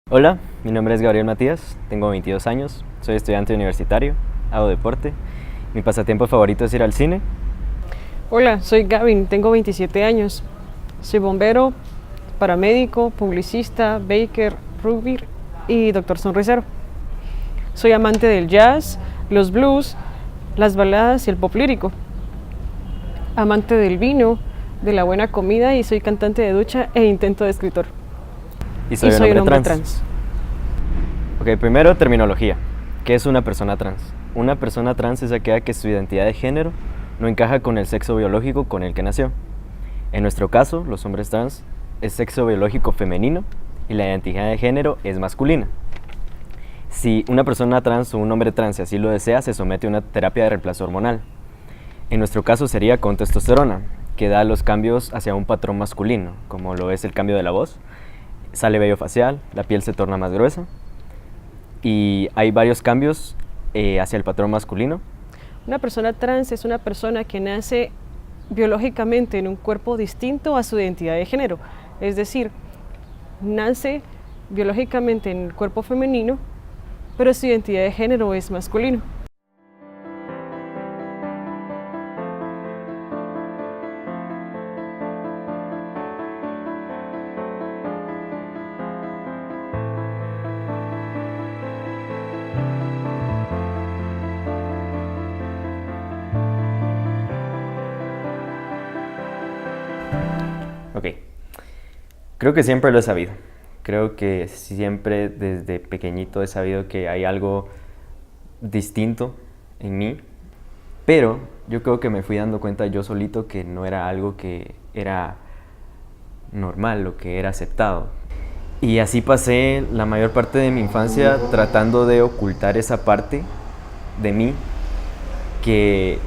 Hola, mi nombre es Gabriel Matías, tengo 22 años, soy estudiante universitario, hago deporte. Mi pasatiempo favorito es ir al cine. Hola, soy Gavin, tengo 27 años. Soy bombero, paramédico, publicista, baker, rugby y doctor sonrisero. Soy amante del jazz, los blues, las baladas y el pop lírico. Amante del vino, de la buena comida y soy cantante de ducha e intento de escritor. Y soy un soy un hombre hombre trans. trans. Ok, primero terminología. ¿Qué es una persona trans? Una persona trans es aquella que su identidad de género no encaja con el sexo biológico con el que nació. En nuestro caso, los hombres trans es sexo biológico femenino y la identidad de género es masculina. Si una persona trans o un hombre trans, si así lo desea, se somete a una terapia de reemplazo hormonal. En nuestro caso sería con testosterona, que da los cambios hacia un patrón masculino, como lo es el cambio de la voz, sale vello facial, la piel se torna más gruesa y hay varios cambios hacia el patrón masculino. Una persona trans es una persona que nace biológicamente en un cuerpo distinto a su identidad de género. Es decir, nace biológicamente en el cuerpo femenino, pero su identidad de género es masculino. Ok, creo que siempre lo he sabido. Creo que siempre desde pequeñito he sabido que hay algo distinto en mí, pero yo creo que me fui dando cuenta yo solito que no era algo que era normal o que era aceptado. Y así pasé la mayor parte de mi infancia tratando de ocultar esa parte de mí que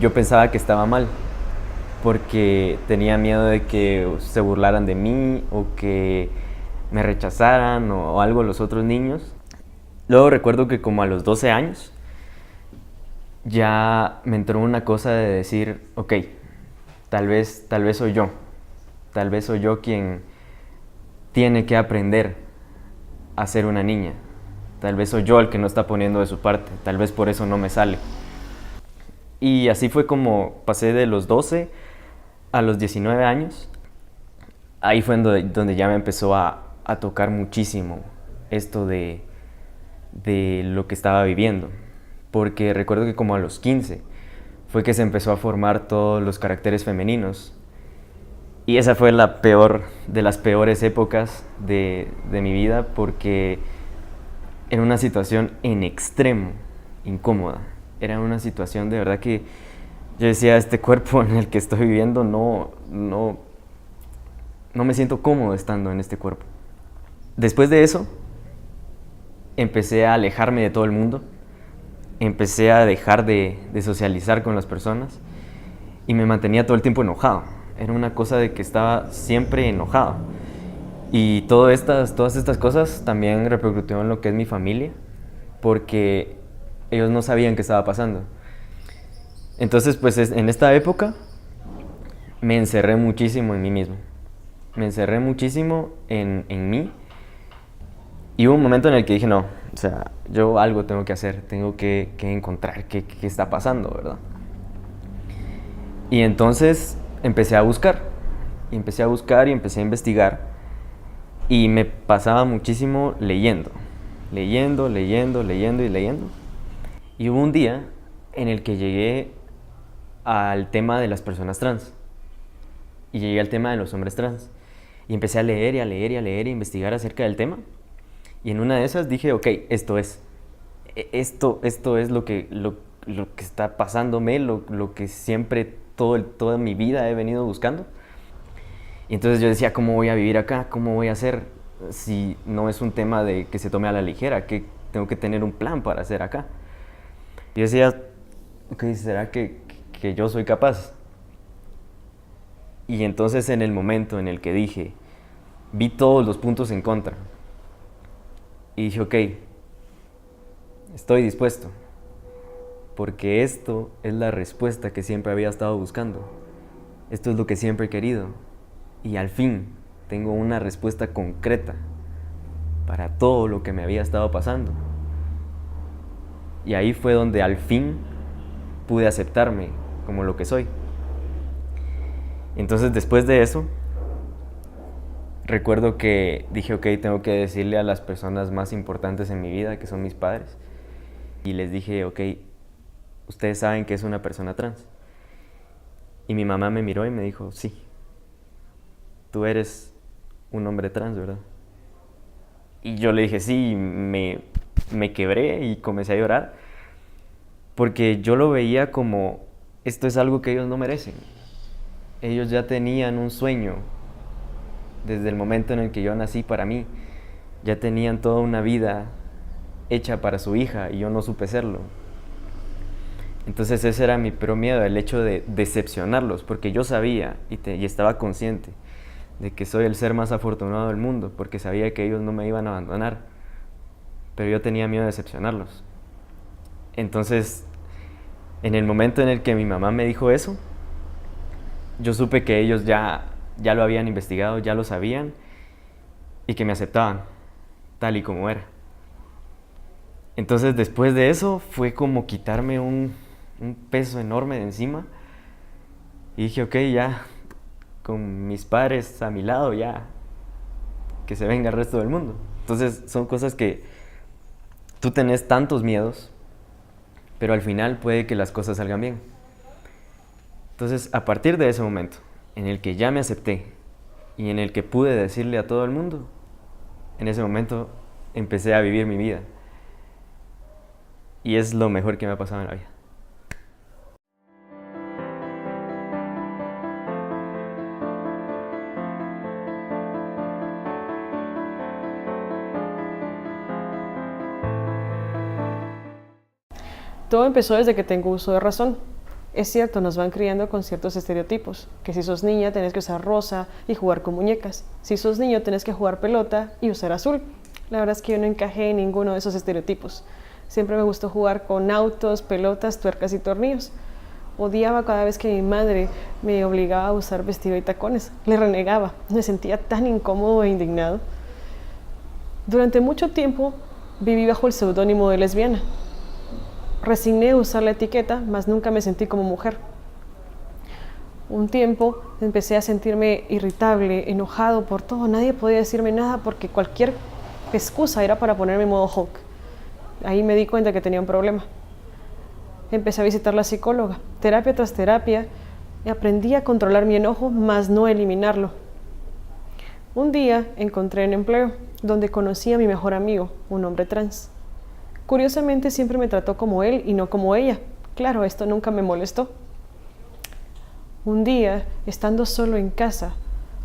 yo pensaba que estaba mal, porque tenía miedo de que se burlaran de mí o que me rechazaran o algo los otros niños. Luego recuerdo que como a los 12 años ya me entró una cosa de decir, ok, tal vez soy yo quien tiene que aprender a ser una niña. Tal vez soy yo el que no está poniendo de su parte, tal vez por eso no me sale. Y así fue como pasé de los 12 a los 19 años. Ahí fue donde ya me empezó a tocar muchísimo esto de lo que estaba viviendo. Porque recuerdo que como a los 15 fue que se empezó a formar todos los caracteres femeninos. Y esa fue la peor de las peores épocas de mi vida, porque era una situación en extremo incómoda. Era una situación de verdad que yo decía, este cuerpo en el que estoy viviendo no me siento cómodo estando en este cuerpo. Después de eso, empecé a alejarme de todo el mundo, empecé a dejar de socializar con las personas y me mantenía todo el tiempo enojado. Era una cosa de que estaba siempre enojado. Y todas estas cosas también repercutieron en lo que es mi familia, porque ellos no sabían qué estaba pasando. Entonces, pues en esta época me encerré muchísimo en mí mismo. Me encerré muchísimo en mí. Y hubo un momento en el que dije, no, o sea, yo algo tengo que hacer, tengo que encontrar qué está pasando, ¿verdad? Y entonces empecé a buscar, y empecé a investigar. Y me pasaba muchísimo leyendo. Y hubo un día en el que llegué al tema de las personas trans. Y llegué al tema de los hombres trans. Y empecé a leer e investigar acerca del tema. Y en una de esas dije, ok, esto es. Esto es lo que está pasándome, lo que siempre, toda mi vida he venido buscando. Y entonces yo decía, ¿cómo voy a vivir acá? ¿Cómo voy a hacer si no es un tema de que se tome a la ligera? Que tengo que tener un plan para hacer acá. Y yo decía, ok, ¿será que yo soy capaz? Y entonces en el momento en el que dije, vi todos los puntos en contra. Y dije, ok, estoy dispuesto. Porque esto es la respuesta que siempre había estado buscando. Esto es lo que siempre he querido. Y al fin tengo una respuesta concreta para todo lo que me había estado pasando. Y ahí fue donde al fin pude aceptarme como lo que soy. Entonces, después de eso, recuerdo que dije, ok, tengo que decirle a las personas más importantes en mi vida, que son mis padres. Y les dije, ok, ustedes saben que es una persona trans. Y mi mamá me miró y me dijo, sí, tú eres un hombre trans, ¿verdad? Y yo le dije, sí, me quebré y comencé a llorar. Porque yo lo veía como, esto es algo que ellos no merecen. Ellos ya tenían un sueño desde el momento en el que yo nací para mí. Ya tenían toda una vida hecha para su hija y yo no supe serlo. Entonces ese era mi peor miedo, el hecho de decepcionarlos, porque yo sabía y estaba consciente de que soy el ser más afortunado del mundo, porque sabía que ellos no me iban a abandonar, pero yo tenía miedo de decepcionarlos. Entonces, en el momento en el que mi mamá me dijo eso, yo supe que ellos ya lo habían investigado, ya lo sabían, y que me aceptaban, tal y como era. Entonces, después de eso, fue como quitarme un peso enorme de encima, y dije, ok, ya, con mis padres a mi lado, ya, que se venga el resto del mundo. Entonces, son cosas que tú tenés tantos miedos, pero al final puede que las cosas salgan bien. Entonces, a partir de ese momento, en el que ya me acepté y en el que pude decirle a todo el mundo, en ese momento empecé a vivir mi vida. Y es lo mejor que me ha pasado en la vida. Todo empezó desde que tengo uso de razón. Es cierto, nos van criando con ciertos estereotipos, que si sos niña tenés que usar rosa y jugar con muñecas, si sos niño tenés que jugar pelota y usar azul. La verdad es que yo no encajé en ninguno de esos estereotipos. Siempre me gustó jugar con autos, pelotas, tuercas y tornillos. Odiaba cada vez que mi madre me obligaba a usar vestido y tacones. Le renegaba, me sentía tan incómodo e indignado. Durante mucho tiempo viví bajo el seudónimo de lesbiana. Resigné usar la etiqueta, mas nunca me sentí como mujer. Un tiempo empecé a sentirme irritable, enojado por todo. Nadie podía decirme nada porque cualquier excusa era para ponerme en modo Hulk. Ahí me di cuenta que tenía un problema. Empecé a visitar a la psicóloga, terapia tras terapia, y aprendí a controlar mi enojo, mas no eliminarlo. Un día encontré un empleo donde conocí a mi mejor amigo, un hombre trans. Curiosamente siempre me trató como él y no como ella. Claro, esto nunca me molestó. Un día, estando solo en casa,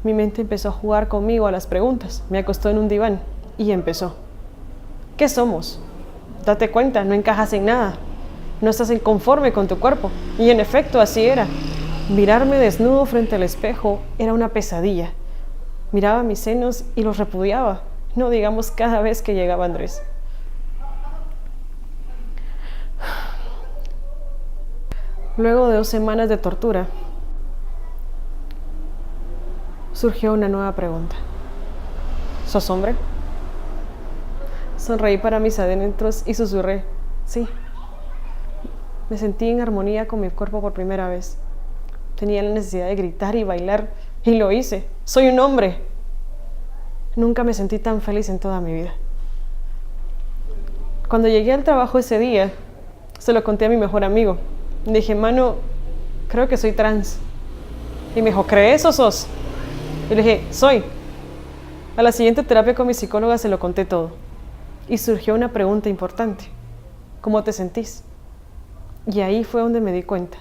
mi mente empezó a jugar conmigo a las preguntas. Me acostó en un diván y empezó. ¿Qué somos? Date cuenta, no encajas en nada. No estás inconforme con tu cuerpo. Y en efecto, así era. Mirarme desnudo frente al espejo era una pesadilla. Miraba mis senos y los repudiaba. No digamos cada vez que llegaba Andrés. Luego de 2 semanas de tortura, surgió una nueva pregunta. ¿Sos hombre? Sonreí para mis adentros y susurré, sí. Me sentí en armonía con mi cuerpo por primera vez. Tenía la necesidad de gritar y bailar, y lo hice. ¡Soy un hombre! Nunca me sentí tan feliz en toda mi vida. Cuando llegué al trabajo ese día, se lo conté a mi mejor amigo. Dije, mano, creo que soy trans. Y me dijo, ¿crees o sos? Y le dije, soy. A la siguiente terapia con mi psicóloga se lo conté todo. Y surgió una pregunta importante. ¿Cómo te sentís? Y ahí fue donde me di cuenta.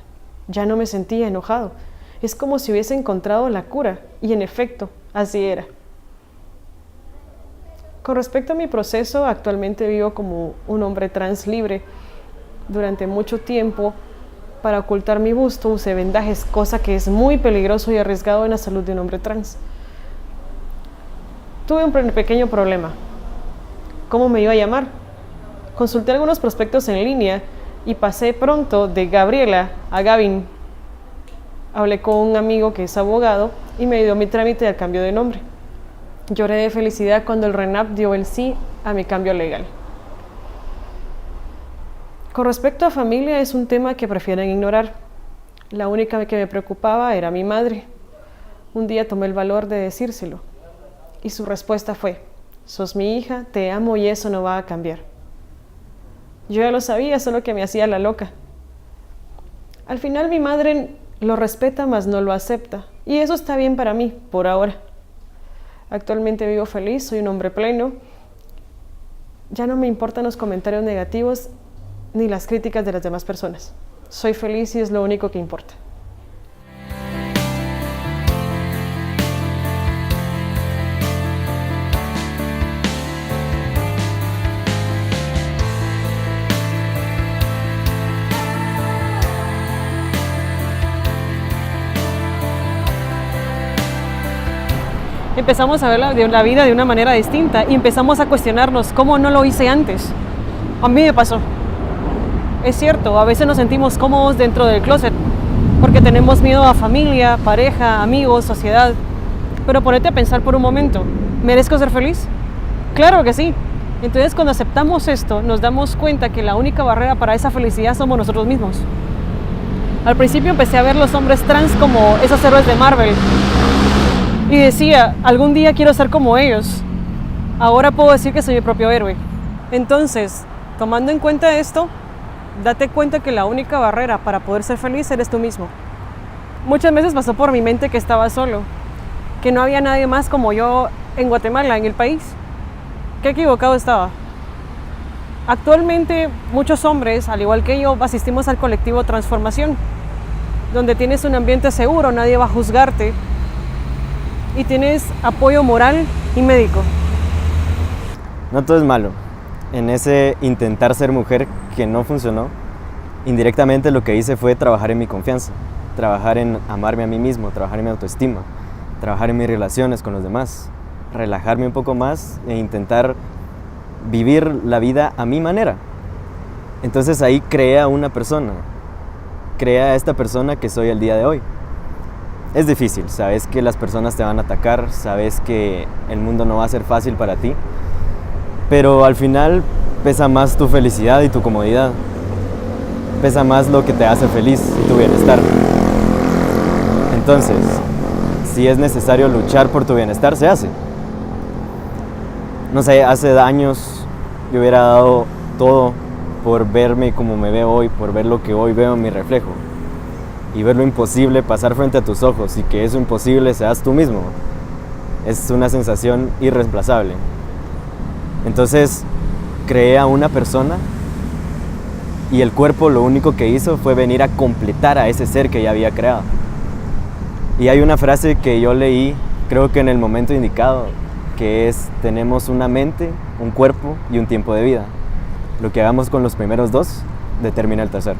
Ya no me sentía enojado. Es como si hubiese encontrado la cura. Y en efecto, así era. Con respecto a mi proceso, actualmente vivo como un hombre trans libre. Durante mucho tiempo, para ocultar mi busto, usé vendajes, cosa que es muy peligroso y arriesgado en la salud de un hombre trans. Tuve un pequeño problema. ¿Cómo me iba a llamar? Consulté algunos prospectos en línea y pasé pronto de Gabriela a Gavin. Hablé con un amigo que es abogado y me dio mi trámite al cambio de nombre. Lloré de felicidad cuando el RENAP dio el sí a mi cambio legal. Con respecto a familia, es un tema que prefieren ignorar. La única que me preocupaba era mi madre. Un día tomé el valor de decírselo y su respuesta fue: sos mi hija, te amo y eso no va a cambiar. Yo ya lo sabía, solo que me hacía la loca. Al final mi madre lo respeta, mas no lo acepta, y eso está bien para mí, por ahora. Actualmente vivo feliz, soy un hombre pleno. Ya no me importan los comentarios negativos ni las críticas de las demás personas. Soy feliz y es lo único que importa. Empezamos a ver la vida de una manera distinta y empezamos a cuestionarnos cómo no lo hice antes. A mí me pasó. Es cierto, a veces nos sentimos cómodos dentro del closet porque tenemos miedo a familia, pareja, amigos, sociedad. Pero ponete a pensar por un momento, ¿merezco ser feliz? Claro que sí. Entonces cuando aceptamos esto, nos damos cuenta que la única barrera para esa felicidad somos nosotros mismos. Al principio empecé a ver los hombres trans como esos héroes de Marvel. Y decía, algún día quiero ser como ellos. Ahora puedo decir que soy mi propio héroe. Entonces, tomando en cuenta esto, date cuenta que la única barrera para poder ser feliz eres tú mismo. Muchas veces pasó por mi mente que estaba solo, que no había nadie más como yo en Guatemala, en el país. Qué equivocado estaba. Actualmente, muchos hombres, al igual que yo, asistimos al colectivo Transformación, donde tienes un ambiente seguro, nadie va a juzgarte, y tienes apoyo moral y médico. No todo es malo. En ese intentar ser mujer que no funcionó, indirectamente lo que hice fue trabajar en mi confianza, trabajar en amarme a mí mismo, trabajar en mi autoestima, trabajar en mis relaciones con los demás, relajarme un poco más e intentar vivir la vida a mi manera. Entonces ahí creé a una persona, creé a esta persona que soy el día de hoy. Es difícil, sabes que las personas te van a atacar, sabes que el mundo no va a ser fácil para ti, pero al final pesa más tu felicidad y tu comodidad, pesa más lo que te hace feliz y tu bienestar. Entonces, si es necesario luchar por tu bienestar, se hace. No sé, hace años yo hubiera dado todo por verme como me veo hoy, por ver lo que hoy veo en mi reflejo. Y ver lo imposible pasar frente a tus ojos y que eso imposible seas tú mismo. Es una sensación irreemplazable. Entonces, creé a una persona y el cuerpo lo único que hizo fue venir a completar a ese ser que ya había creado. Y hay una frase que yo leí, creo que en el momento indicado, que es: tenemos una mente, un cuerpo y un tiempo de vida. Lo que hagamos con los primeros dos determina el tercero.